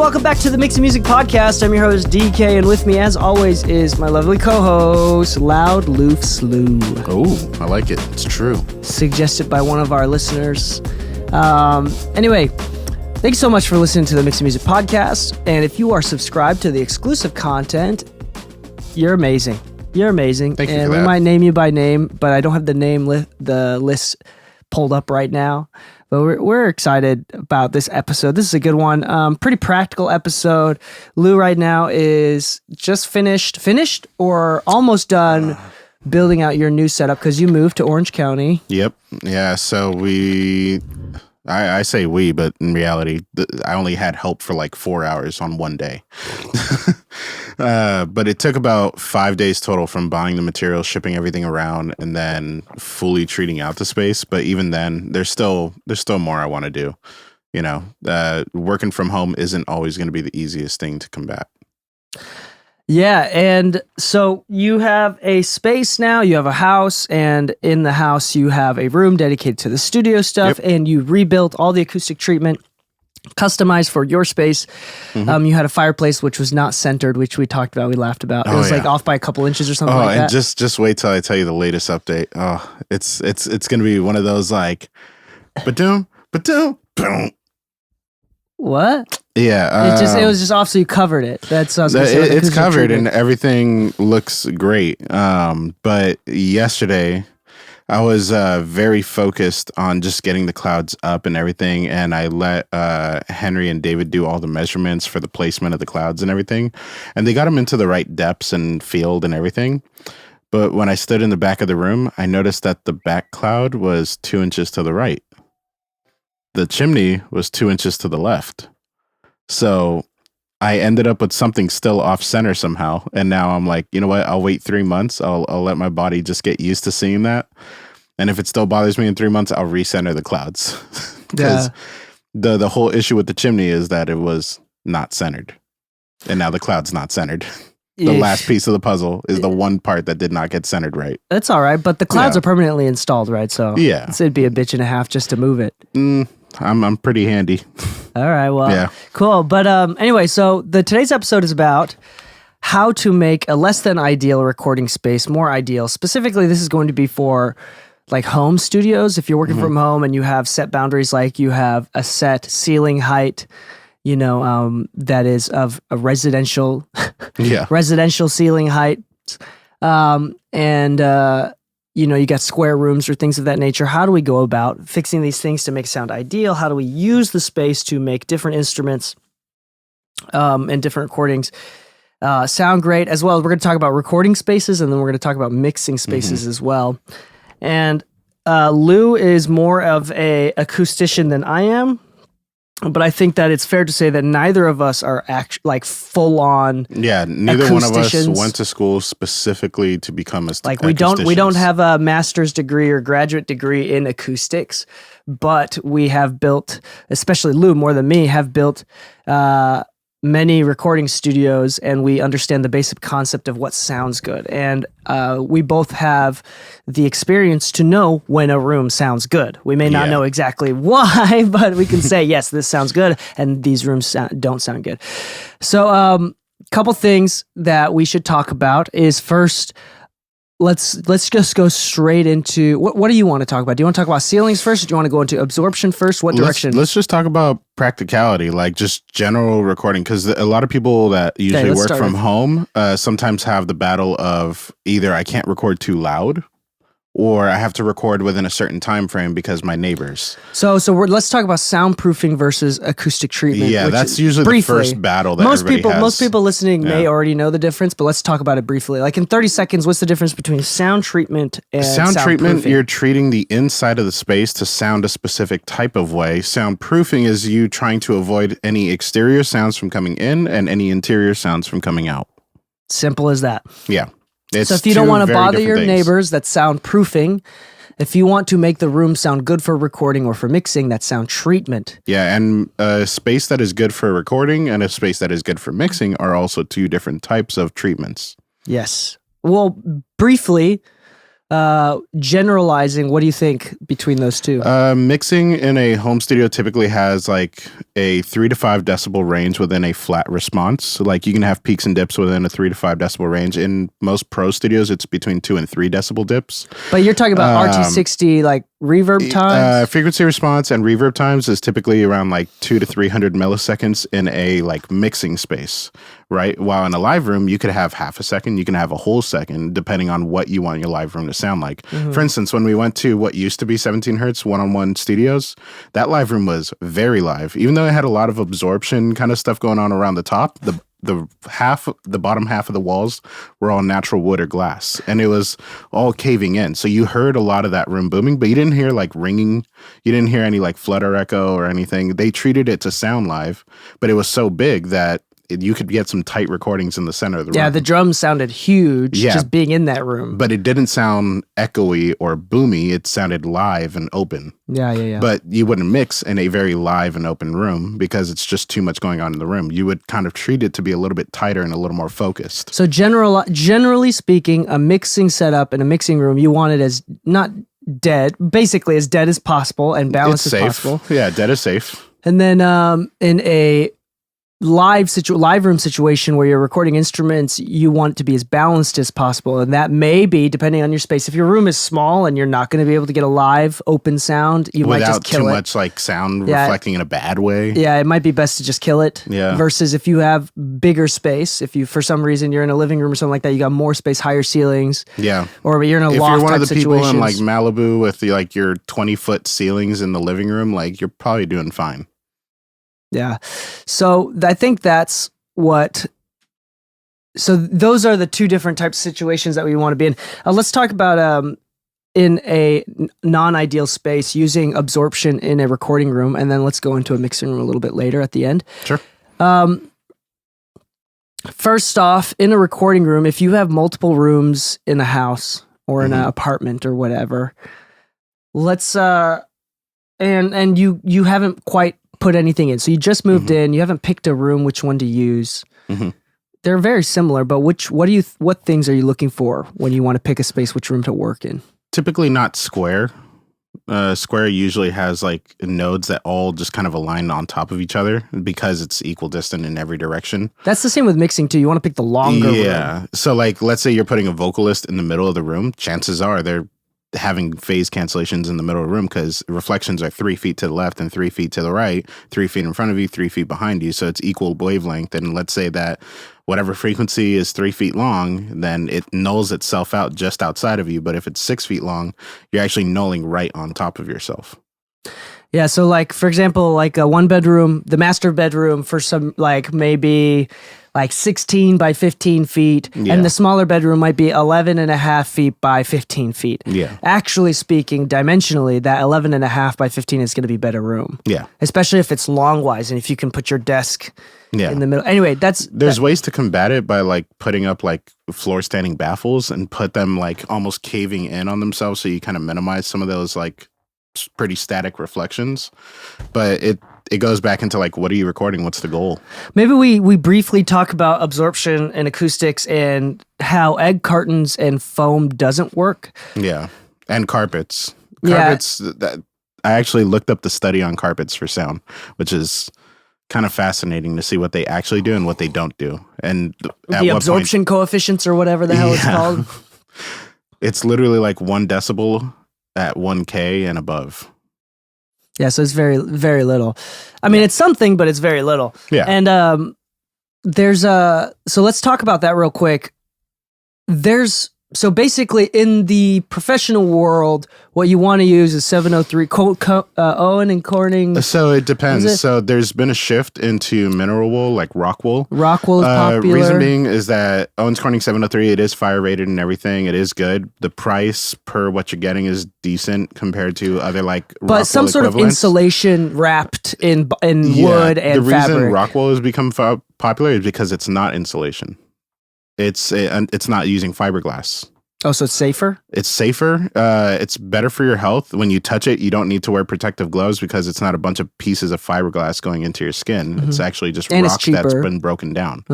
welcome back to the Mixing Music Podcast. I'm your host, Dee Kei, and with me, as always, is my lovely co-host, Loud Loofs Lu. Oh, I like it. It's true. Suggested by one of our listeners. Anyway, thank you so much for listening to the Mixing Music Podcast. And if you are subscribed to the exclusive content, you're amazing. You're amazing. Thank you and for we that. might name you by name, but I don't have the list pulled up right now. But we're excited about this episode. This is a good one. Pretty practical episode. Lou right now is just finished or almost done building out your new setup because you moved to Orange County. Yep. Yeah. So I say we, but in reality, I only had help for like 4 hours on one day. But it took about 5 days total from buying the material, shipping everything around, and then fully treating out the space. But even then, there's still more I want to do. You know, working from home isn't always going to be the easiest thing to combat. Yeah, and so you have a space now, you have a house, and in the house you have a room dedicated to the studio stuff, and you rebuilt all the acoustic treatment, customized for your space. You had a fireplace which was not centered, which we talked about, we laughed about. It was like off by a couple inches or something like that. And just wait till I tell you the latest update. Oh, it's going to be one of those like, ba-doom, boom. What? Yeah, it was just off, so you covered it. That's what I was gonna say, like it's acoustic covered treatment. and everything looks great. But yesterday I was very focused on just getting the clouds up and everything, and I let Henry and David do all the measurements for the placement of the clouds and everything, and they got them into the right depths and field and everything. But when I stood in the back of the room, I noticed that the back cloud was 2 inches to the right. The chimney was 2 inches to the left. So I ended up with something still off center somehow. And now I'm like, you know what? I'll wait 3 months. I'll let my body just get used to seeing that. And if it still bothers me in 3 months, I'll recenter the clouds. Because the whole issue with the chimney is that it was not centered. And now the cloud's not centered. The last piece of the puzzle is the one part that did not get centered right. That's all right, but the clouds are permanently installed, right? So yeah, it'd be a bitch and a half just to move it. I'm pretty handy. All right, well, cool. But anyway, so today's episode is about how to make a less than ideal recording space more ideal. Specifically, this is going to be for like home studios. If you're working from home and you have set boundaries, like you have a set ceiling height, you know, that is of a residential, residential ceiling height, and you know, you got square rooms or things of that nature. How do we go about fixing these things to make sound ideal? How do we use the space to make different instruments and different recordings sound great? As well, we're going to talk about recording spaces, and then we're going to talk about mixing spaces as well. And Lou is more of a acoustician than I am, but I think that it's fair to say that neither of us are like full on. Yeah, neither one of us went to school specifically to become like we don't have a master's degree or graduate degree in acoustics, but we have built, especially Lou more than me, have built many recording studios, and we understand the basic concept of what sounds good. And we both have the experience to know when a room sounds good. We may not know exactly why, but we can say, yes, this sounds good, and these rooms don't sound good. So couple things that we should talk about is first, let's just go straight into what do you want to talk about? Do you want to talk about ceilings first, or do you want to go into absorption first? What direction? Let's just talk about practicality, like just general recording, because a lot of people that usually work from home sometimes have the battle of either I can't record too loud, or I have to record within a certain time frame because my neighbors. So let's talk about soundproofing versus acoustic treatment. Yeah, that's usually briefly, the first battle that most people listening may already know the difference, but let's talk about it briefly. Like in 30 seconds, what's the difference between sound treatment and sound treatment? Soundproofing? You're treating the inside of the space to sound a specific type of way. Soundproofing is you trying to avoid any exterior sounds from coming in and any interior sounds from coming out. Simple as that. Yeah. So if you don't want to bother your neighbors, that's soundproofing. If you want to make the room sound good for recording or for mixing, that's sound treatment. Yeah, and a space that is good for recording and a space that is good for mixing are also two different types of treatments. Yes. Well, briefly, Generalizing, what do you think between those two? Mixing in a home studio typically has like a 3 to 5 decibel range within a flat response. So like you can have peaks and dips within a 3 to 5 decibel range. In most pro studios, it's between 2 and 3 decibel dips. But you're talking about RT60 like reverb times? Frequency response and reverb times is typically around like 200 to 300 milliseconds in a like mixing space, right? While in a live room, you could have half a second, you can have a whole second, depending on what you want your live room to sound like. Mm-hmm. For instance, when we went to what used to be 17 Hertz one-on-one studios, that live room was very live. Even though it had a lot of absorption kind of stuff going on around the top, the bottom half of the walls were all natural wood or glass, and it was all caving in. So you heard a lot of that room booming, but you didn't hear like ringing. You didn't hear any like flutter echo or anything. They treated it to sound live, but it was so big that you could get some tight recordings in the center of the room. Yeah, the drums sounded huge just being in that room. But it didn't sound echoey or boomy. It sounded live and open. Yeah. But you wouldn't mix in a very live and open room because it's just too much going on in the room. You would kind of treat it to be a little bit tighter and a little more focused. So generally speaking, a mixing setup in a mixing room, you want it as not dead, basically as dead as possible and balanced as possible. Yeah, dead is safe. And then in a live room situation where you're recording instruments, you want it to be as balanced as possible, and that may be depending on your space. If your room is small and you're not going to be able to get a live open sound, you might just kill it. Without too much like sound reflecting in a bad way. Yeah, it might be best to just kill it. Yeah. Versus if you have bigger space, if you for some reason you're in a living room or something like that, you got more space, higher ceilings. Yeah. Or you're in a loft type situation. If you're one of the people in like Malibu with like your 20-foot ceilings in the living room, like you're probably doing fine. Yeah. So I think that's what... So those are the two different types of situations that we want to be in. Let's talk about in a non-ideal space using absorption in a recording room, and then let's go into a mixing room a little bit later at the end. Sure. First off, in a recording room, if you have multiple rooms in a house or in an apartment or whatever, let's... And you haven't quite put anything in. So you just moved in, you haven't picked a room, which one to use. They're very similar, but what things are you looking for when you want to pick a space, which room to work in? Typically not square. Square usually has like nodes that all just kind of align on top of each other because it's equal distant in every direction. That's the same with mixing too. You want to pick the longer room. So like, let's say you're putting a vocalist in the middle of the room. Chances are they're having phase cancellations in the middle of the room because reflections are 3 feet to the left and 3 feet to the right, 3 feet in front of you, 3 feet behind you. So it's equal wavelength. And let's say that whatever frequency is 3 feet long, then it nulls itself out just outside of you. But if it's 6 feet long, you're actually nulling right on top of yourself. Yeah. So like, for example, like a one bedroom, the master bedroom for some, like maybe like 16 by 15 feet. Yeah. And the smaller bedroom might be 11 and a half feet by 15 feet. Yeah. Actually speaking, dimensionally, that 11 and a half by 15 is going to be better room. Yeah. Especially if it's long-wise and if you can put your desk in the middle. Anyway, there's ways to combat it by like putting up like floor standing baffles and put them like almost caving in on themselves. So you kind of minimize some of those like pretty static reflections, but it goes back into like, what are you recording? What's the goal? Maybe we briefly talk about absorption and acoustics and how egg cartons and foam doesn't work. Yeah. And carpets. That I actually looked up the study on carpets for sound, which is kind of fascinating to see what they actually do and what they don't do. And the absorption coefficients or whatever the hell it's called. It's literally like 1 decibel at 1K and above. Yeah, so it's very, very little. I mean, it's something, but it's very little. Yeah. And so let's talk about that real quick. So basically in the professional world, what you want to use is 703 Owen and Corning. So it depends. So there's been a shift into mineral wool, like rock wool. Rock wool is popular. Reason being is that Owens Corning 703, it is fire rated and everything. It is good. The price per what you're getting is decent compared to other like rock wool some sort of insulation wrapped in wood and fabric. The reason rock wool has become popular is because it's not insulation. It's not using fiberglass. Oh, so it's safer? It's safer. It's better for your health. When you touch it, you don't need to wear protective gloves because it's not a bunch of pieces of fiberglass going into your skin. It's actually just rock that's been broken down.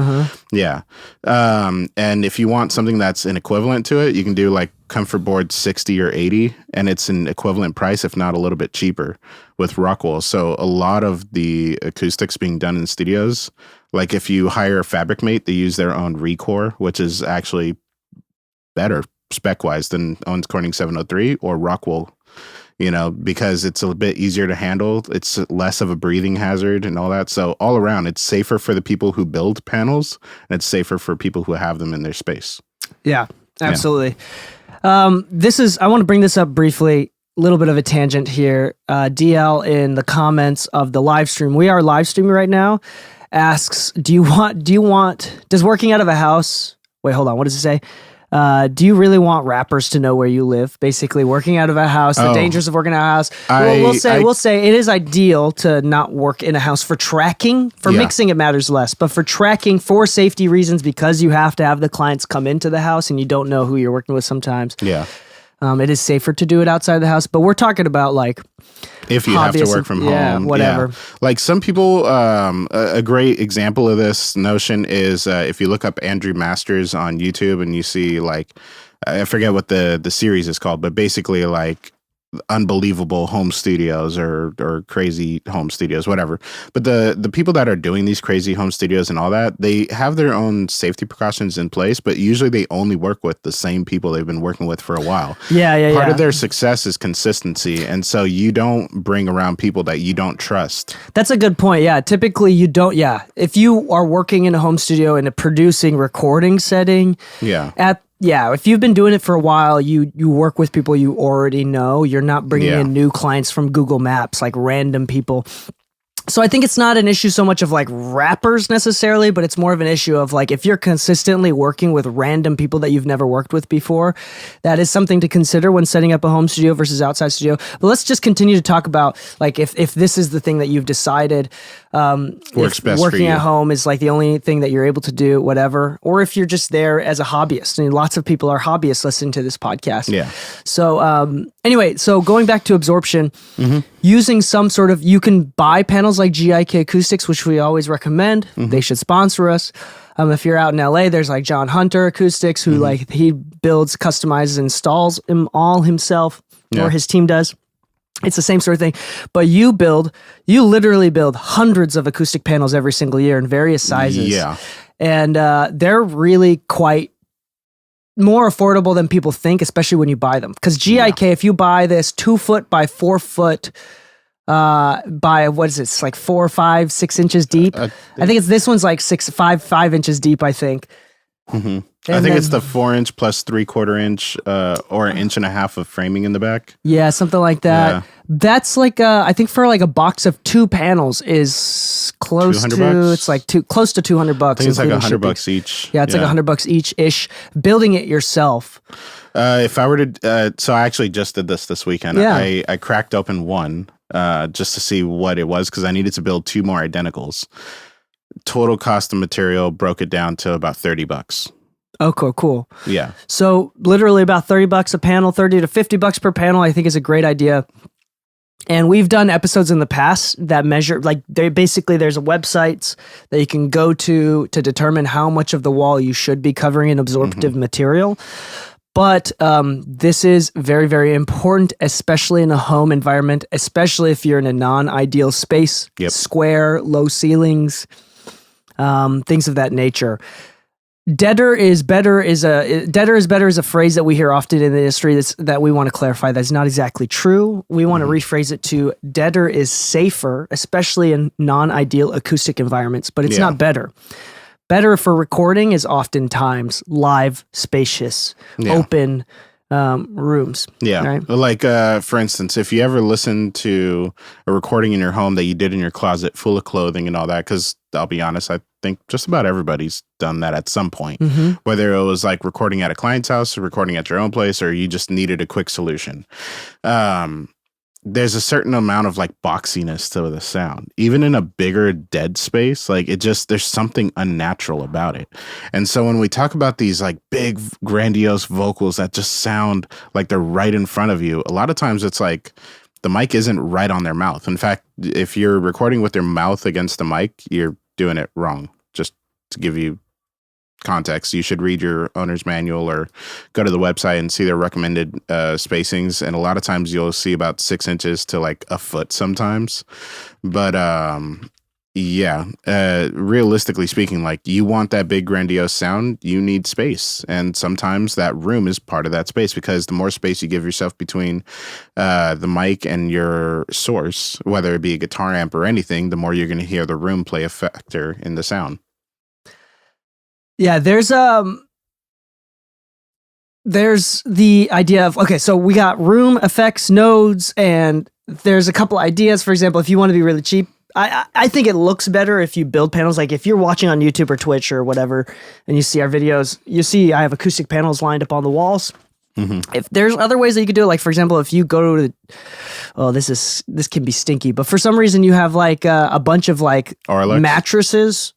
Yeah. And if you want something that's an equivalent to it, you can do like comfort board 60 or 80, and it's an equivalent price, if not a little bit cheaper, with Rockwell. So a lot of the acoustics being done in studios, like if you hire a fabric mate, they use their own Recore, which is actually better spec-wise than Owens Corning 703 or Rockwell, because it's a bit easier to handle. It's less of a breathing hazard and all that. So all around, it's safer for the people who build panels, and it's safer for people who have them in their space. Yeah, absolutely. I want to bring this up briefly, a little bit of a tangent here. DL in the comments of the live stream, we are live streaming right now, asks, does working out of a house, wait, hold on, what does it say? Do you really want rappers to know where you live? Basically, working out of a house, the dangers of working out of a house. We'll say it is ideal to not work in a house for tracking. For mixing, it matters less. But for tracking, for safety reasons, because you have to have the clients come into the house and you don't know who you're working with sometimes. Yeah. It is safer to do it outside the house. But we're talking about like if you have to work from home, whatever. Yeah. Like some people, a great example of this notion is if you look up Andrew Masters on YouTube and you see like, I forget what the series is called, but basically like unbelievable home studios or crazy home studios, whatever. But the people that are doing these crazy home studios and all that, they have their own safety precautions in place, but usually they only work with the same people they've been working with for a while. Part of their success is consistency, and so you don't bring around people that you don't trust. That's a good point. Yeah, typically you don't. Yeah, if you are working in a home studio in a producing recording setting, if you've been doing it for a while, you work with people you already know. You're not bringing in new clients from Google Maps, like random people. So I think it's not an issue so much of like rappers necessarily, but it's more of an issue of like if you're consistently working with random people that you've never worked with before, that is something to consider when setting up a home studio versus outside studio. But let's just continue to talk about like if this is the thing that you've decided, works best working for you. at home is like the only thing that you're able to do, whatever, or if you're just there as a hobbyist. I mean, lots of people are hobbyists listening to this podcast. Yeah. So anyway, so going back to absorption, using some sort of, you can buy panels like GIK Acoustics, which we always recommend. They should sponsor us. If you're out in LA, there's like John Hunter Acoustics, who like he builds, customizes, installs them all himself, or his team does. It's the same sort of thing, but you literally build hundreds of acoustic panels every single year in various sizes. Yeah. And they're really quite more affordable than people think, especially when you buy them. Because GIK, if you buy this 2 foot by 4 foot by what is it? It's like 4, 5, 6 inches deep. I think it's this one's like 5 inches deep, I think. I think it's the 4 inch plus 3/4 inch or 1.5 inches of framing in the back. Yeah, something like that. Yeah. That's like I think for like a box of 2 panels is close to $200. It's like close to $200. I think it's like $100 each. Yeah, it's like $100 each ish. Building it yourself. If I were to, so I actually just did this weekend. Yeah. I cracked open one just to see what it was because I needed to build 2 more identicals. Total cost of material broke it down to about $30. Oh, cool. Yeah. So literally about $30 a panel, $30 to $50 per panel, I think is a great idea. And we've done episodes in the past that measure, like there's a websites that you can go to determine how much of the wall you should be covering in absorptive material. But this is very, very important, especially in a home environment, especially if you're in a non-ideal space, square, low ceilings, things of that nature. Deader is better is a phrase that we hear often in the industry that we want to clarify that's not exactly true. We want to rephrase it to deader is safer, especially in non-ideal acoustic environments, but it's not better. Better for recording is oftentimes live, spacious, open rooms. Yeah. Right? Like, for instance, if you ever listen to a recording in your home that you did in your closet full of clothing and all that, because I'll be honest, I think just about everybody's done that at some point, whether it was like recording at a client's house or recording at your own place, or you just needed a quick solution. There's a certain amount of like boxiness to the sound, even in a bigger dead space. Like there's something unnatural about it. And so when we talk about these like big grandiose vocals that just sound like they're right in front of you, a lot of times it's like the mic isn't right on their mouth. In fact, if you're recording with your mouth against the mic, you're doing it wrong. Just to give you context. You should read your owner's manual or go to the website and see their recommended spacings. And a lot of times you'll see about 6 inches to like a foot sometimes. But realistically speaking, like you want that big grandiose sound, you need space. And sometimes that room is part of that space, because the more space you give yourself between the mic and your source, whether it be a guitar amp or anything, the more you're going to hear the room play a factor in the sound. Yeah, there's the idea of, okay, so we got room, effects, nodes, and there's a couple ideas. For example, if you want to be really cheap, I think it looks better if you build panels. Like if you're watching on YouTube or Twitch or whatever, and you see our videos, you see I have acoustic panels lined up on the walls. Mm-hmm. If there's other ways that you could do it, like for example, if you go to, this can be stinky, but for some reason you have like a bunch of like mattresses.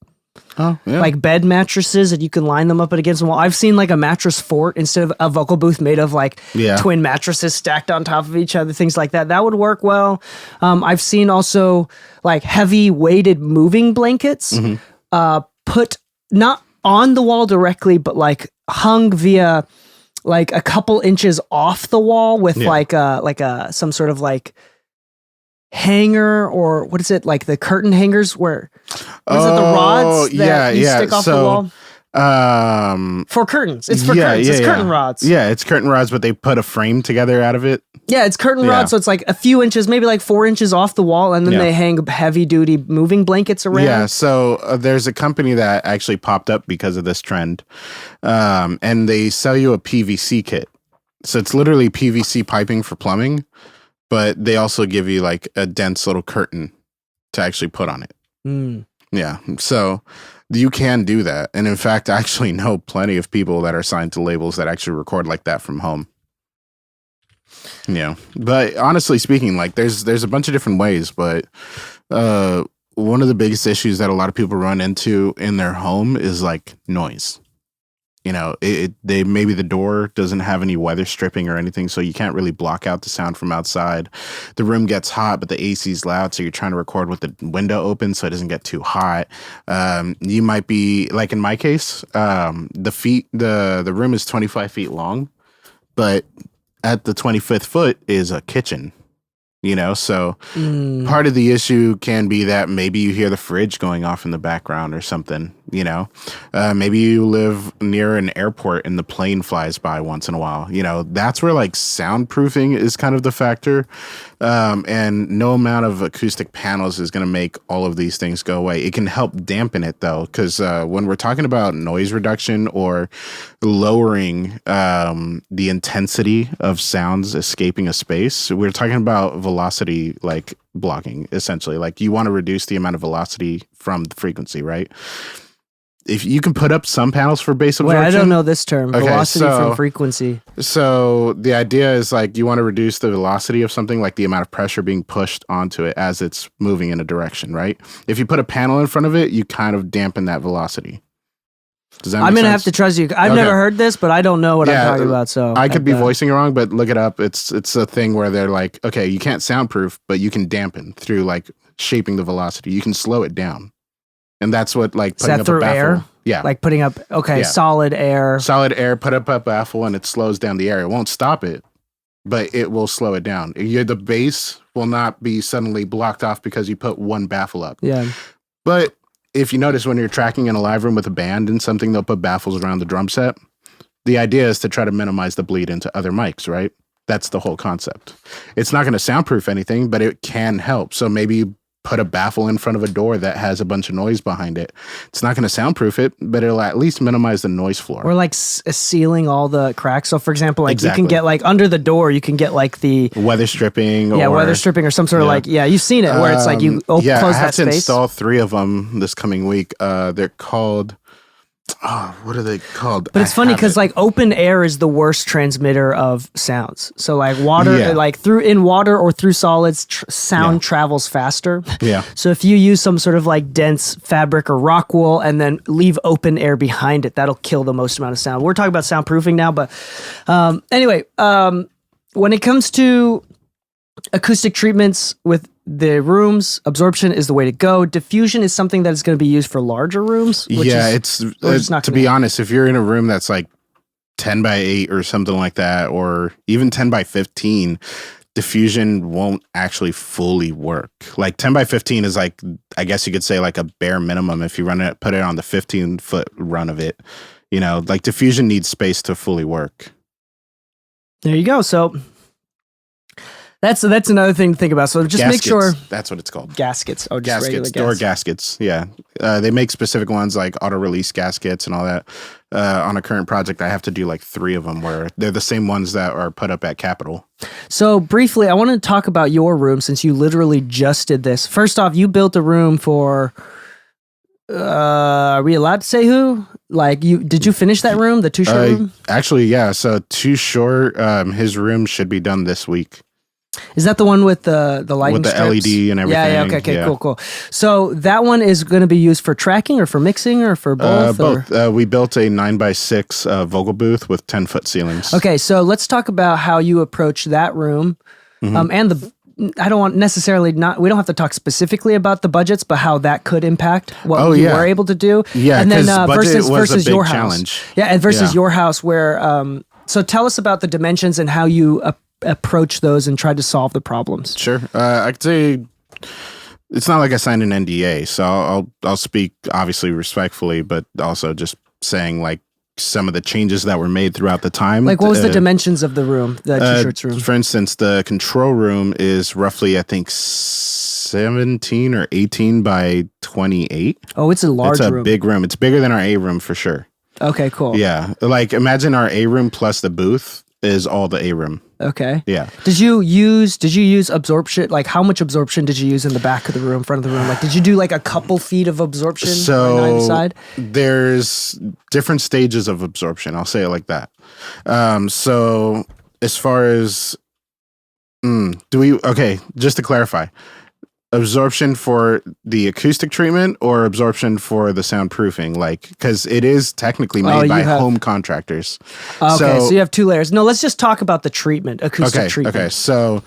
Oh, yeah. Like bed mattresses, and you can line them up against the wall. I've seen like a mattress fort instead of a vocal booth made of like twin mattresses stacked on top of each other, things like that. That would work well. I've seen also like heavy weighted moving blankets put not on the wall directly, but like hung via like a couple inches off the wall with like some sort of like hanger, or what is it, like the curtain hangers where what is it, the rods that you stick off the wall for curtains. It's for curtains. It's curtain rods. Yeah, it's curtain rods, but they put a frame together out of it. Yeah, it's curtain rods, so it's like a few inches, maybe like 4 inches off the wall, and then they hang heavy duty moving blankets around. Yeah, so there's a company that actually popped up because of this trend, and they sell you a PVC kit. So it's literally PVC piping for plumbing, but they also give you like a dense little curtain to actually put on it. Yeah. So you can do that. And in fact, I actually know plenty of people that are signed to labels that actually record like that from home. Yeah. But honestly speaking, like there's a bunch of different ways, but one of the biggest issues that a lot of people run into in their home is like noise. You know, maybe the door doesn't have any weather stripping or anything, so you can't really block out the sound from outside. The room gets hot, but the AC is loud, so you're trying to record with the window open so it doesn't get too hot. You might be, like in my case, the room is 25 feet long, but at the 25th foot is a kitchen. You know, so part of the issue can be that maybe you hear the fridge going off in the background or something, you know. Maybe you live near an airport and the plane flies by once in a while. You know, that's where like soundproofing is kind of the factor. And no amount of acoustic panels is going to make all of these things go away. It can help dampen it though, because when we're talking about noise reduction or lowering the intensity of sounds escaping a space, we're talking about velocity like blocking, essentially. Like you want to reduce the amount of velocity from the frequency, right? If you can put up some panels for bass absorption. Wait, I don't know this term. Okay, velocity from frequency. So the idea is like you want to reduce the velocity of something, like the amount of pressure being pushed onto it as it's moving in a direction, right? If you put a panel in front of it, you kind of dampen that velocity. Does that make sense? I'm going to have to trust you. I've never heard this, but I don't know what I'm talking about. So I could be voicing it wrong, but look it up. It's a thing where they're like, okay, you can't soundproof, but you can dampen through like shaping the velocity. You can slow it down. And that's what like putting up a baffle. Air? Yeah. Like putting up, solid air. Solid air, put up a baffle and it slows down the air. It won't stop it, but it will slow it down. The bass will not be suddenly blocked off because you put one baffle up. Yeah. But if you notice when you're tracking in a live room with a band and something, they'll put baffles around the drum set. The idea is to try to minimize the bleed into other mics, right? That's the whole concept. It's not going to soundproof anything, but it can help. So maybe you put a baffle in front of a door that has a bunch of noise behind it. It's not going to soundproof it, but it'll at least minimize the noise floor. Or like sealing all the cracks. So for example, like you can get like under the door, you can get like the weather stripping. Weather stripping or some sort of like, you've seen it where it's like you close that space. I have to install 3 of them this coming week. They're called... what are they called? But it's funny because like open air is the worst transmitter of sounds. So like water, like in water or through solids, sound travels faster. Yeah. So if you use some sort of like dense fabric or rock wool and then leave open air behind it, that'll kill the most amount of sound. We're talking about soundproofing now, but anyway, when it comes to acoustic treatments with the rooms, absorption is the way to go. Diffusion is something that is going to be used for larger rooms. It's not to be honest, if you're in a room that's like 10 by 8 or something like that, or even 10 by 15, diffusion won't actually fully work. Like 10 by 15 is like, I guess you could say like a bare minimum if you put it on the 15-foot run of it. You know, like diffusion needs space to fully work. There you go. So that's another thing to think about. So just gaskets. Make sure. That's what it's called. Gaskets. Oh, just gaskets. Door gaskets. Yeah. They make specific ones like auto release gaskets and all that. On a current project, I have to do like 3 of them where they're the same ones that are put up at Capitol. So briefly, I want to talk about your room since you literally just did this. First off, you built a room for, are we allowed to say who? Like did you finish that room, the Too Short room? Actually, yeah. So Too Short, his room should be done this week. Is that the one with the lighting with the strips? LED and everything? Yeah. Okay. Cool. So that one is going to be used for tracking or for mixing or for both? Both. We built a 9x6 vocal booth with 10-foot ceilings. Okay, so let's talk about how you approach that room, and I don't want necessarily we don't have to talk specifically about the budgets, but how that could impact what you were able to do. Yeah, and then versus your challenge. House. Yeah, and versus your house where. So tell us about the dimensions and how you approach those and try to solve the problems. Sure. I could say it's not like I signed an NDA, so I'll speak obviously respectfully, but also just saying like some of the changes that were made throughout the time. Like what was the dimensions of the room, the T-shirts room? For instance, the control room is roughly, I think, 17 or 18 by 28. Oh, it's a large room. It's a big room. It's bigger than our A room for sure. Okay, cool. Yeah. Like imagine our A room plus the booth is all the A room. Okay. Yeah. Did you use absorption? Like how much absorption did you use in the back of the room, front of the room? Like did you do like a couple feet of absorption on either side? There's different stages of absorption. I'll say it like that. So as far as just to clarify, absorption for the acoustic treatment or absorption for the soundproofing, like because it is technically made by home contractors. Okay, so you have 2 layers. No, let's just talk about the treatment, acoustic treatment. Okay, so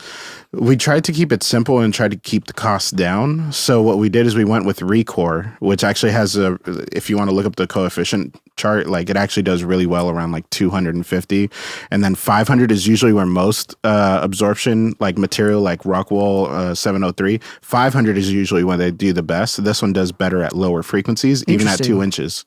we tried to keep it simple and tried to keep the costs down. So what we did is we went with Recore, which actually has if you want to look up the coefficient chart, like it actually does really well around like 250. And then 500 is usually where most absorption, like material like Rockwall 703, 500 is usually when they do the best. This one does better at lower frequencies, even at 2 inches.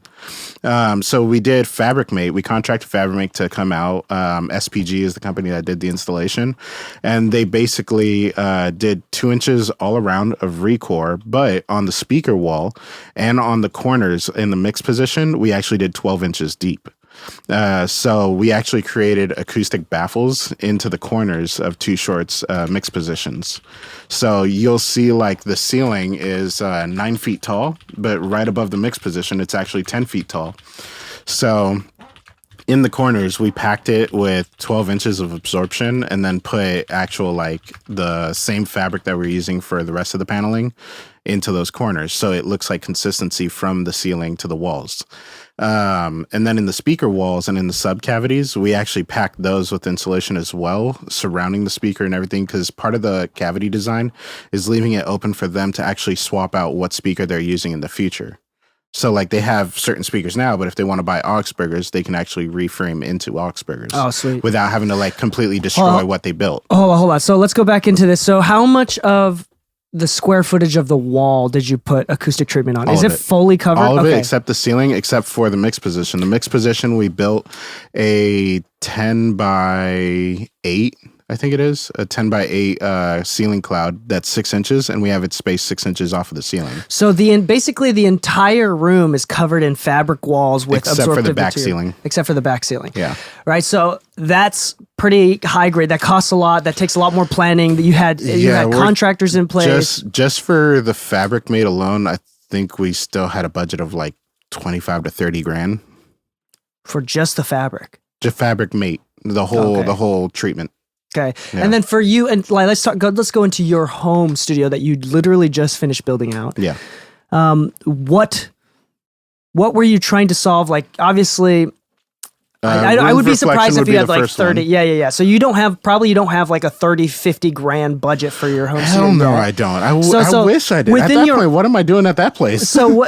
So we did FabricMate. We contracted FabricMate to come out. SPG is the company that did the installation. And they basically did 2 inches all around of Recore, but on the speaker wall and on the corners in the mix position, we actually did 12 inches deep. So we actually created acoustic baffles into the corners of Too Short's mix positions. So you'll see like the ceiling is 9 feet tall, but right above the mix position, it's actually 10 feet tall. So in the corners, we packed it with 12 inches of absorption and then put actual like the same fabric that we're using for the rest of the paneling into those corners. So it looks like consistency from the ceiling to the walls. And then in the speaker walls and in the sub cavities, we actually packed those with insulation as well, surrounding the speaker and everything, because part of the cavity design is leaving it open for them to actually swap out what speaker they're using in the future. So like they have certain speakers now, but if they want to buy Augsburgers, they can actually reframe into Augsburgers. Oh, sweet. Without having to like completely destroy what they built. Hold on. So let's go back into this. So how much of the square footage of the wall did you put acoustic treatment on? Is it fully covered? All of it except the ceiling, except for the mix position. The mix position, we built a 10 by 8, I think it is, a 10 by 8 ceiling cloud that's 6 inches, and we have it spaced 6 inches off of the ceiling. So basically the entire room is covered in fabric walls with except for the back material. ceiling. Except for the back ceiling. Yeah. Right. So that's pretty high grade. That costs a lot. That takes a lot more planning. You had contractors in place. Just for the FabricMate alone, I think we still had a budget of like 25 to 30 grand for just the fabric. Just FabricMate, the whole treatment. Okay. Yeah. And then for you, and like, let's go into your home studio that you literally just finished building out. Yeah. What were you trying to solve? Like, obviously, I would be surprised if you had like 30. One. Yeah. So you don't have like a 30, 50 grand budget for your home studio. Hell no, I don't. I wish I did. At that point, what am I doing at that place? So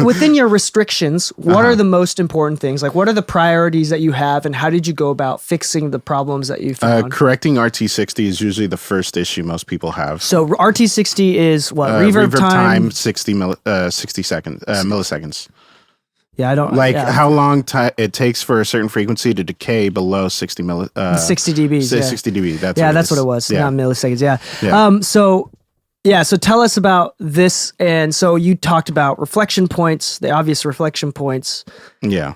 within your restrictions, what are the most important things? Like, what are the priorities that you have, and how did you go about fixing the problems that you found? Correcting RT60 is usually the first issue most people have. So RT60 is what? Reverb time? 60 milliseconds. Yeah, I don't how long it takes for a certain frequency to decay below 60 dBs. 60 dB. That's what it was. Yeah. Not milliseconds. Yeah. So tell us about this. And so you talked about reflection points, the obvious reflection points. Yeah.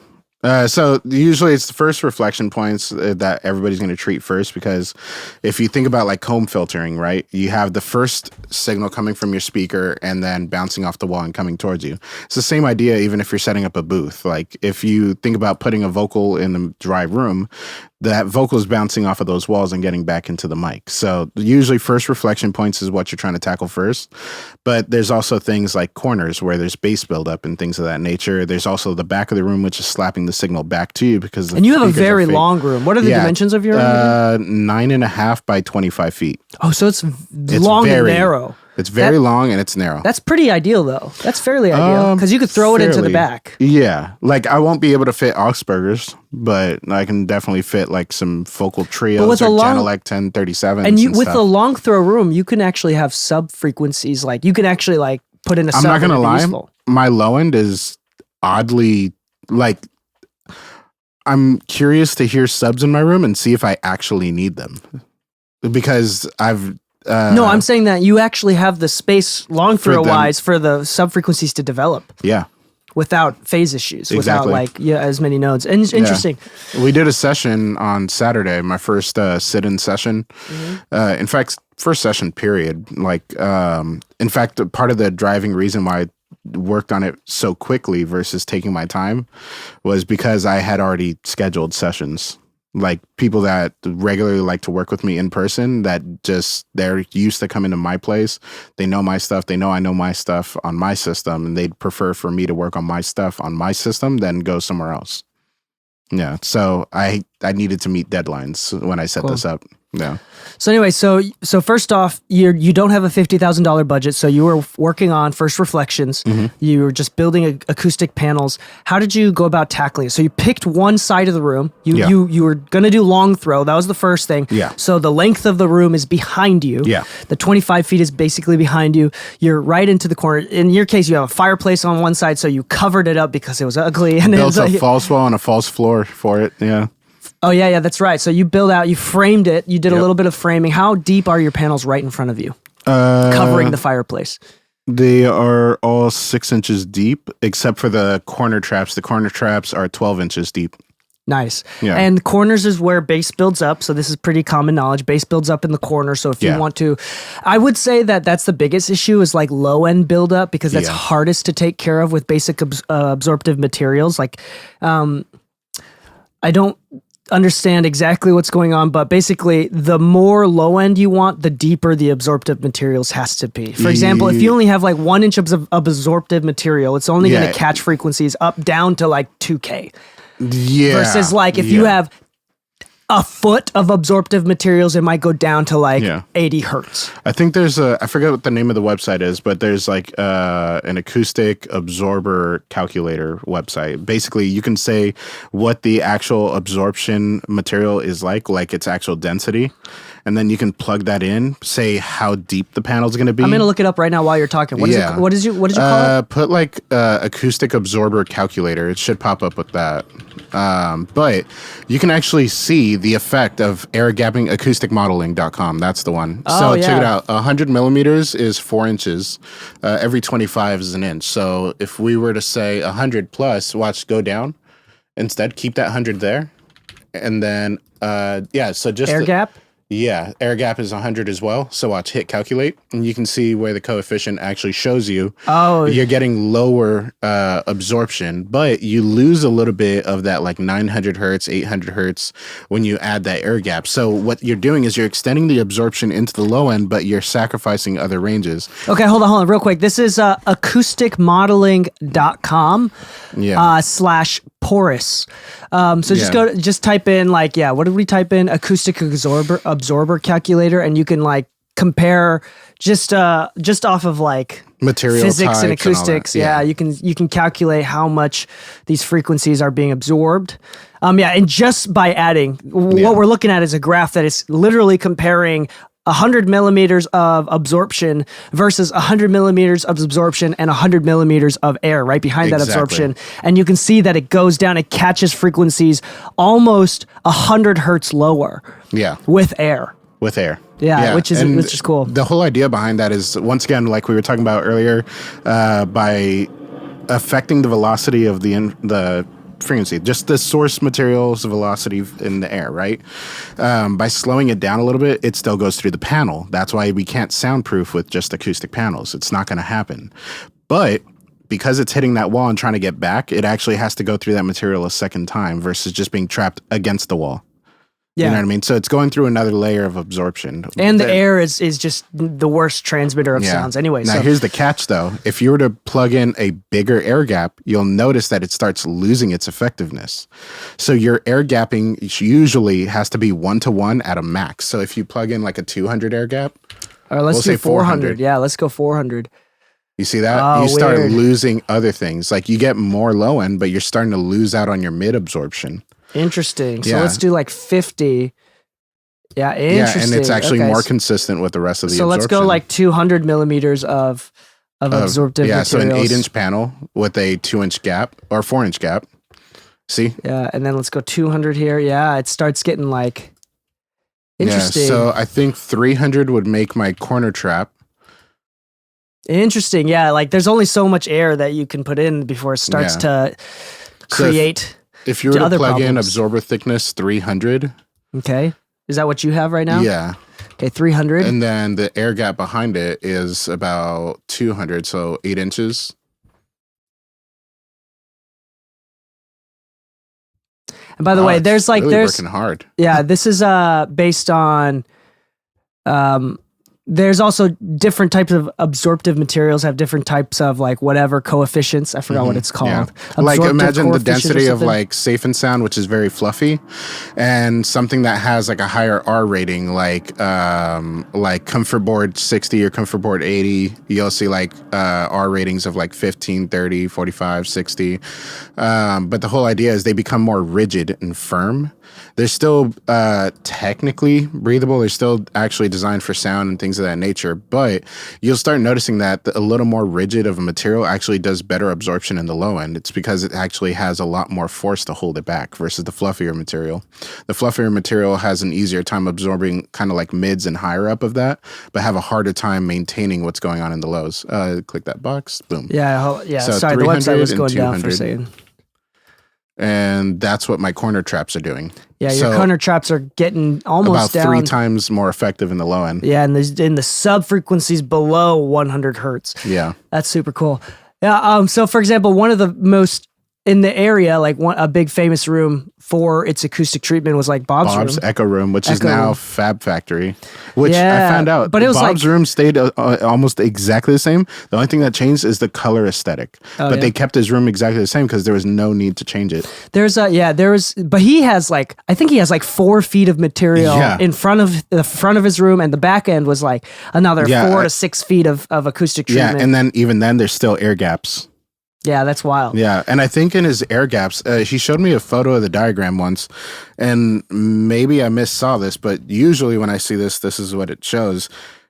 So usually it's the first reflection points that everybody's going to treat first, because if you think about like home filtering, right, you have the first signal coming from your speaker and then bouncing off the wall and coming towards you. It's the same idea even if you're setting up a booth. Like if you think about putting a vocal in a dry room, that vocal is bouncing off of those walls and getting back into the mic. So usually first reflection points is what you're trying to tackle first. But there's also things like corners where there's bass buildup and things of that nature. There's also the back of the room, which is slapping the signal back to you because and you have a very long room. What are the dimensions of your room? 9.5 by 25 feet. Oh, so it's long and narrow. It's very long and it's narrow. That's pretty ideal, though. That's fairly ideal because you could throw it into the back. Yeah, like I won't be able to fit Augsburgers, but I can definitely fit like some focal trios or Genelec 1037s. And with a long throw room, you can actually have sub frequencies. Like you can actually like put in a sub. I'm not gonna lie, my low end is oddly like. I'm curious to hear subs in my room and see if I actually need them, because I've. No, I'm saying that you actually have the space long throw wise for the sub frequencies to develop. Yeah. Without phase issues, exactly. Without as many nodes. And it's interesting. Yeah. We did a session on Saturday, my first sit-in session. Mm-hmm. In fact, first session period. Like, in fact, part of the driving reason why I worked on it so quickly versus taking my time was because I had already scheduled sessions. Like people that regularly like to work with me in person, that just they're used to coming to my place. They know my stuff. They know I know my stuff on my system, and they'd prefer for me to work on my stuff on my system than go somewhere else. Yeah. So I needed to meet deadlines when I set this up. Yeah. So anyway, so first off, you don't have a $50,000 budget, so you were working on first reflections. Mm-hmm. You were just building acoustic panels. How did you go about tackling it? So you picked one side of the room. You were gonna do long throw. That was the first thing. Yeah. So the length of the room is behind you. Yeah. The 25 feet is basically behind you. You're right into the corner. In your case, you have a fireplace on one side, so you covered it up because it was ugly. And built a false wall and a false floor for it. Yeah. Oh, yeah, that's right. So you you framed it, you did a little bit of framing. How deep are your panels right in front of you, covering the fireplace? They are all 6 inches deep, except for the corner traps. The corner traps are 12 inches deep. Nice. Yeah. And corners is where bass builds up. So this is pretty common knowledge. Bass builds up in the corner. So if you want to, I would say that that's the biggest issue is like low end buildup, because that's hardest to take care of with basic absorptive materials. Like, I don't understand exactly what's going on, but basically the more low end you want, the deeper the absorptive materials has to be. For example, if you only have like 1 inch of absorptive material, it's only going to catch frequencies up down to like 2K. Yeah. Versus like if you have a foot of absorptive materials, it might go down to like 80 hertz. I think there's I forget what the name of the website is, but there's like an acoustic absorber calculator website. Basically, you can say what the actual absorption material is like its actual density. And then you can plug that in, say how deep the panel is going to be. I'm going to look it up right now while you're talking. What did you call it? Put like acoustic absorber calculator. It should pop up with that. But you can actually see the effect of air gapping acousticmodeling.com. That's the one. So check it out. 100 millimeters is 4 inches. Every 25 is an inch. So if we were to say 100 plus, watch go down. Instead, keep that 100 there. And then, so just air gap? Yeah, air gap is 100 as well. So watch, hit calculate, and you can see where the coefficient actually shows you. Oh, you're getting lower absorption, but you lose a little bit of that like 900 hertz, 800 hertz when you add that air gap. So what you're doing is you're extending the absorption into the low end, but you're sacrificing other ranges. Okay, hold on, real quick. This is acousticmodeling.com / porous. So just type in like, what did we type in? Acoustic absorber calculator, and you can like compare just off of like material physics and types acoustics. and all that. You can calculate how much these frequencies are being absorbed. And just by adding, what we're looking at is a graph that is literally comparing 100 millimeters of absorption versus 100 millimeters of absorption and 100 millimeters of air right behind that absorption. And you can see that it goes down, it catches frequencies almost 100 hertz lower. Yeah. With air. Yeah, which is cool. The whole idea behind that is, once again, like we were talking about earlier, by affecting the velocity of the frequency, just the source material's velocity in the air, right? By slowing it down a little bit, it still goes through the panel. That's why we can't soundproof with just acoustic panels. It's not going to happen. But because it's hitting that wall and trying to get back, it actually has to go through that material a second time versus just being trapped against the wall. Yeah. You know what I mean? So it's going through another layer of absorption. And the air is just the worst transmitter of sounds anyway. Now, here's the catch, though. If you were to plug in a bigger air gap, you'll notice that it starts losing its effectiveness. So your air gapping usually has to be 1-to-1 at a max. So if you plug in like a 200 air gap, all right, let's do 400. Yeah, let's go 400. You see that? You start losing other things. Like you get more low end, but you're starting to lose out on your mid absorption. Interesting. So let's do like 50. Yeah, interesting. Yeah, and it's actually more consistent with the rest of the absorption. So let's go like 200 millimeters of absorptive materials. So an 8-inch panel with a 2-inch gap or 4-inch gap. See? Yeah, and then let's go 200 here. Yeah, it starts getting like interesting. Yeah, so I think 300 would make my corner trap. Interesting. Yeah, like there's only so much air that you can put in before it starts to create... If you were to plug in absorber thickness 300. Okay. Is that what you have right now? Yeah. Okay, 300. And then the air gap behind it is about 200, so 8 inches. And by the way, there's working hard. Yeah, this is based on there's also different types of absorptive materials have different types of like whatever coefficients. I forgot what it's called. Yeah. Like imagine the density of like Safe and Sound, which is very fluffy, and something that has like a higher R rating, like Comfort Board 60 or Comfort Board 80. You'll see like R ratings of like 15, 30, 45, 60. But the whole idea is they become more rigid and firm. They're still technically breathable. They're still actually designed for sound and things of that nature. But you'll start noticing that a little more rigid of a material actually does better absorption in the low end. It's because it actually has a lot more force to hold it back versus the fluffier material. The fluffier material has an easier time absorbing kind of like mids and higher up of that, but have a harder time maintaining what's going on in the lows. Click that box. Boom. Yeah. So sorry, the website was going down for a second. And that's what my corner traps are doing. Yeah, your corner traps are getting almost about down 3 times more effective in the low end. Yeah, and in the sub frequencies below 100 hertz. Yeah, that's super cool. Yeah. So for example, one of the most in the area, like a big famous room for its acoustic treatment was like Bob's room. Echo Room, which is now Fab Factory, which I found out. But it was Bob's room stayed almost exactly the same. The only thing that changed is the color aesthetic. But they kept his room exactly the same because there was no need to change it. But he has like, I think he has like 4 feet of material in front of the front of his room, and the back end was like another 4 to 6 feet of acoustic treatment. Yeah, and then even then there's still air gaps. Yeah, that's wild. Yeah, and I think in his air gaps, he showed me a photo of the diagram once, and maybe I missaw this, but usually when I see this is what it shows.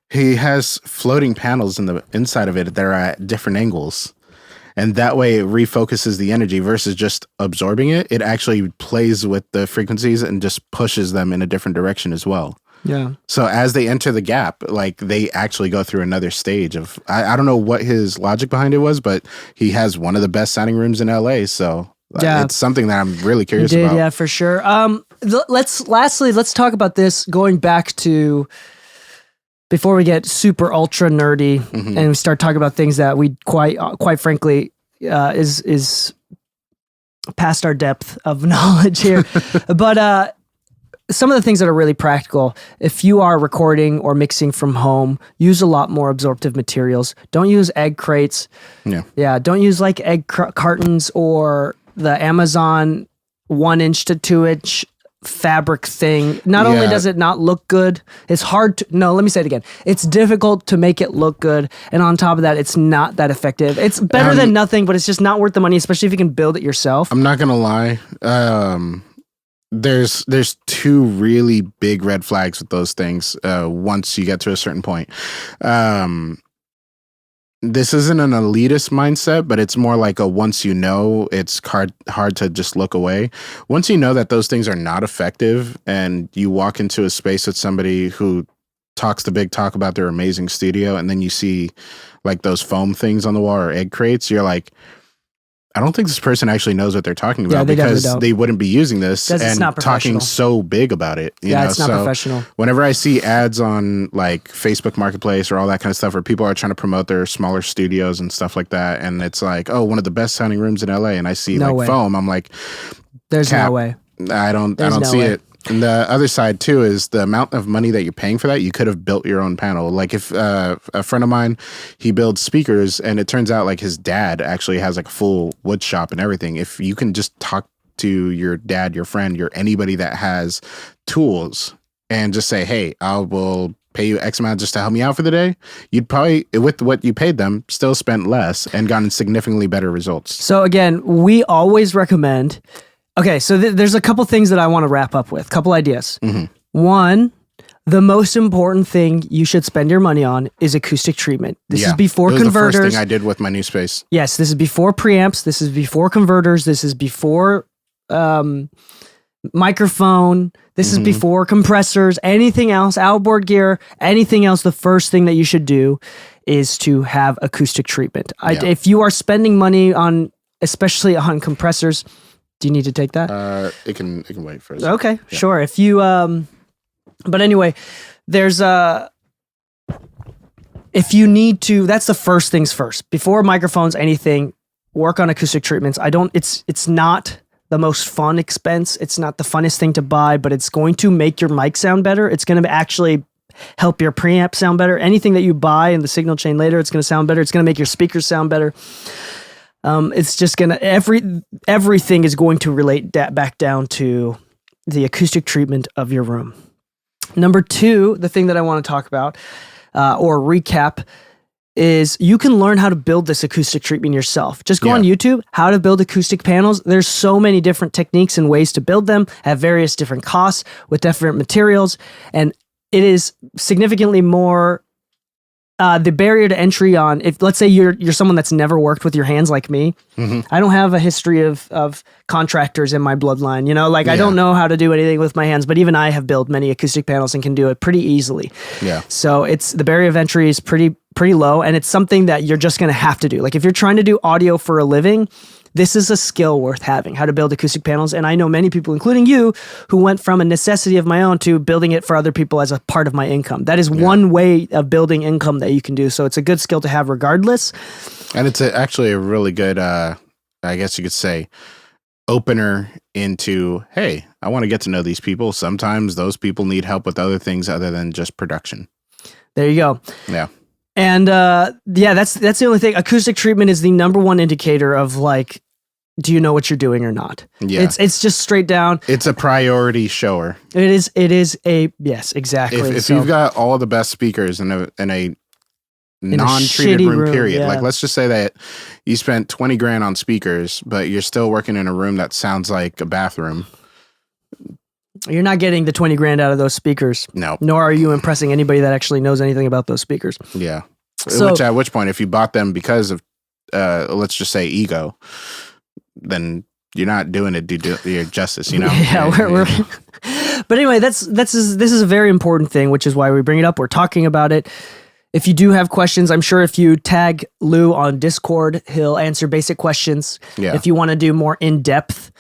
He has floating panels in the inside of it that are at different angles, and that way it refocuses the energy versus just absorbing it. It actually plays with the frequencies and just pushes them in a different direction as well. Yeah. So as they enter the gap, like they actually go through another stage of, I don't know what his logic behind it was, but he has one of the best sounding rooms in LA. So it's something that I'm really curious about. Yeah, for sure. Let's talk about this going back to before we get super ultra nerdy and we start talking about things that we quite frankly is past our depth of knowledge here. But some of the things that are really practical, if you are recording or mixing from home, use a lot more absorptive materials. Don't use egg crates. Yeah. Don't use like egg cartons or the Amazon 1-inch to 2-inch fabric thing. Not only does it not look good, it's hard to, no, let me say it again. It's difficult to make it look good. And on top of that, it's not that effective. It's better than nothing, but it's just not worth the money, especially if you can build it yourself. I'm not going to lie. There's two really big red flags with those things once you get to a certain point. This isn't an elitist mindset, but it's more like a once you know, it's hard to just look away. Once you know that those things are not effective and you walk into a space with somebody who talks the big talk about their amazing studio, and then you see like those foam things on the wall or egg crates, you're like, I don't think this person actually knows what they're talking about, because they wouldn't be using this and talking so big about it. You know? It's not professional. Whenever I see ads on like Facebook Marketplace or all that kind of stuff where people are trying to promote their smaller studios and stuff like that, and it's like, oh, one of the best sounding rooms in LA, and I see foam, I'm like, there's no way. I don't see it. And the other side too is the amount of money that you're paying for that. You could have built your own panel. Like if a friend of mine, he builds speakers, and it turns out like his dad actually has like a full wood shop and everything. If you can just talk to your dad, your friend, anybody that has tools, and just say, hey, I will pay you X amount just to help me out for the day, you'd probably, with what you paid them, still spent less and gotten significantly better results. So again, we always recommend. Okay, so there's a couple things that I want to wrap up with, couple ideas. Mm-hmm. One, the most important thing you should spend your money on is acoustic treatment. This is before converters. The first thing I did with my new space. Yes, this is before preamps. This is before converters. This is before microphone. This is before compressors. Anything else, outboard gear, anything else, the first thing that you should do is to have acoustic treatment. If you are spending money on, especially on compressors, do you need to take that? It can wait for a second. Okay, sure. If you, but anyway, there's if you need to, that's the first things first. Before microphones, anything, work on acoustic treatments. It's not the most fun expense. It's not the funnest thing to buy, but it's going to make your mic sound better. It's going to actually help your preamp sound better. Anything that you buy in the signal chain later, it's going to sound better. It's going to make your speakers sound better. It's just gonna everything is going to relate back down to the acoustic treatment of your room. Number two, the thing that I want to talk about or recap is you can learn how to build this acoustic treatment yourself. Just go on YouTube, how to build acoustic panels. There's so many different techniques and ways to build them at various different costs with different materials, and it is significantly more. The barrier to entry on, if let's say you're someone that's never worked with your hands like me, I don't have a history of contractors in my bloodline, I don't know how to do anything with my hands, but even I have built many acoustic panels and can do it pretty easily. Yeah. So the barrier of entry is pretty low, and it's something that you're just going to have to do. Like if you're trying to do audio for a living, this is a skill worth having, how to build acoustic panels. And I know many people, including you, who went from a necessity of my own to building it for other people as a part of my income. That is one way of building income that you can do. So it's a good skill to have regardless. And it's actually a really good, I guess you could say, opener into, hey, I want to get to know these people. Sometimes those people need help with other things other than just production. There you go. Yeah. And that's the only thing. Acoustic treatment is the number one indicator of like, do you know what you're doing or not? Yeah. It's just straight down. It's a priority shower. It is a, yes, exactly. If you've got all the best speakers in a non-treated room, period. Like let's just say that you spent $20,000 on speakers, but you're still working in a room that sounds like a bathroom. You're not getting the $20,000 out of those speakers. No. Nor are you impressing anybody that actually knows anything about those speakers. Yeah. At which point, if you bought them because of, let's just say, ego, then you're not doing it your justice, Yeah. But anyway, this is a very important thing, which is why we bring it up. We're talking about it. If you do have questions, I'm sure if you tag Lu on Discord, he'll answer basic questions. Yeah. If you want to do more in-depth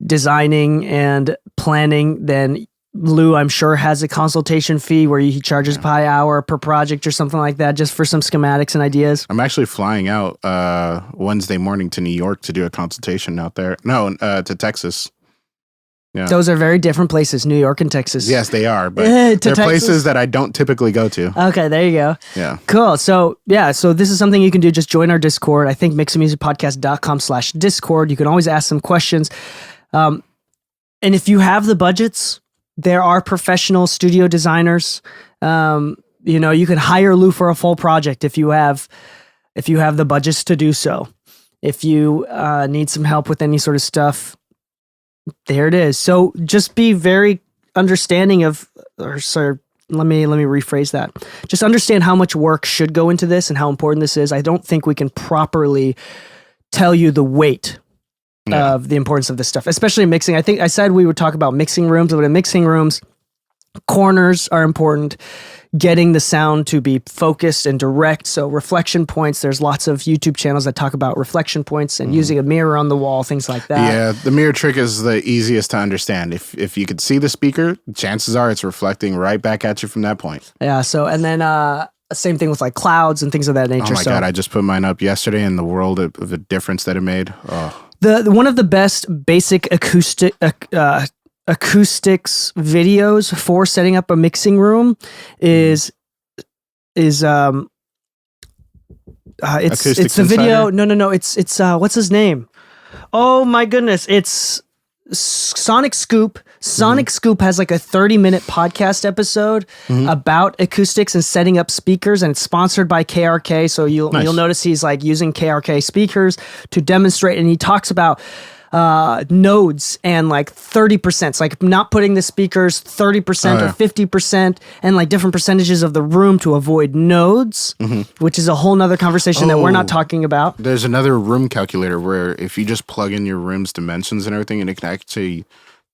designing and planning, then Lu, I'm sure, has a consultation fee where he charges by hour per project or something like that, just for some schematics and ideas. I'm actually flying out Wednesday morning to New York to do a consultation out there. No, to Texas. Yeah. Those are very different places, New York and Texas. Yes, they are, but they're Texas? Places that I don't typically go to. Okay, there you go. Yeah. Cool. So this is something you can do. Just join our Discord. I think mixingmusicpodcast.com/Discord. You can always ask some questions. And if you have the budgets, there are professional studio designers. You can hire Lu for a full project if you have the budgets to do so. If you need some help with any sort of stuff, there it is. So just be very understanding of, let me rephrase that. Just understand how much work should go into this and how important this is. I don't think we can properly tell you the weight of the importance of this stuff, especially mixing. I think I said we would talk about mixing rooms, but in mixing rooms, corners are important. Getting the sound to be focused and direct. So reflection points, there's lots of YouTube channels that talk about reflection points and using a mirror on the wall, things like that. Yeah, the mirror trick is the easiest to understand. If you could see the speaker, chances are it's reflecting right back at you from that point. Yeah, so, and then same thing with like clouds and things of that nature. Oh my God, I just put mine up yesterday and the world of the difference that it made. Oh. The one of the best basic acoustics videos for setting up a mixing room is it's the video. No. It's what's his name? Oh my goodness. It's Sonic Scoop. Sonic Scoop has like a 30-minute podcast episode about acoustics and setting up speakers, and it's sponsored by KRK. So you'll notice he's like using KRK speakers to demonstrate, and he talks about nodes and like 30%, so like not putting the speakers 30% or 50% and like different percentages of the room to avoid nodes, which is a whole nother conversation that we're not talking about. There's another room calculator where if you just plug in your room's dimensions and everything, and it can actually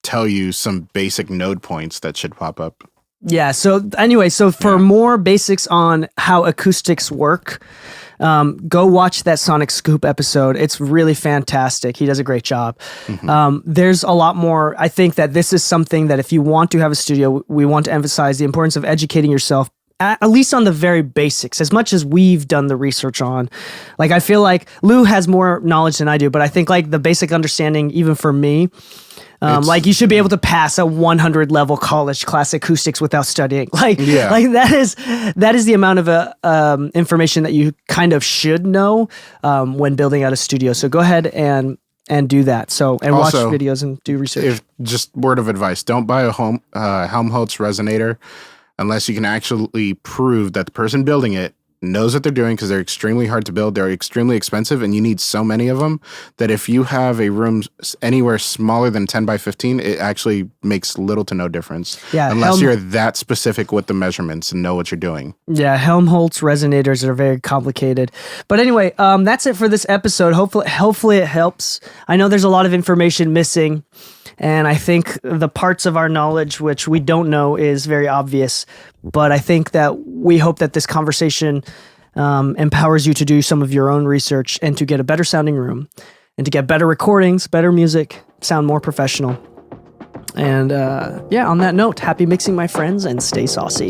tell you some basic node points that should pop up. Yeah. So anyway, for more basics on how acoustics work, go watch that Sonic Scoop episode. It's really fantastic. He does a great job. There's a lot more. I think that this is something that if you want to have a studio, we want to emphasize the importance of educating yourself, at least on the very basics, as much as we've done the research on. Like, I feel like Lu has more knowledge than I do, but I think like the basic understanding, even for me, like you should be able to pass a 100 level college class acoustics without studying. Like that is the amount of information that you kind of should know when building out a studio. So go ahead and do that. So watch videos and do research. Just word of advice: don't buy a Helmholtz resonator unless you can actually prove that the person building it knows what they're doing, because they're extremely hard to build. They're extremely expensive, and you need so many of them that if you have a room anywhere smaller than 10 by 15, it actually makes little to no difference. Yeah, unless you're that specific with the measurements and know what you're doing. Yeah, Helmholtz resonators are very complicated. But anyway, that's it for this episode. Hopefully it helps. I know there's a lot of information missing, and I think the parts of our knowledge which we don't know is very obvious. But I think that we hope that this conversation empowers you to do some of your own research and to get a better sounding room and to get better recordings, better music, sound more professional. And on that note, happy mixing, my friends, and stay saucy.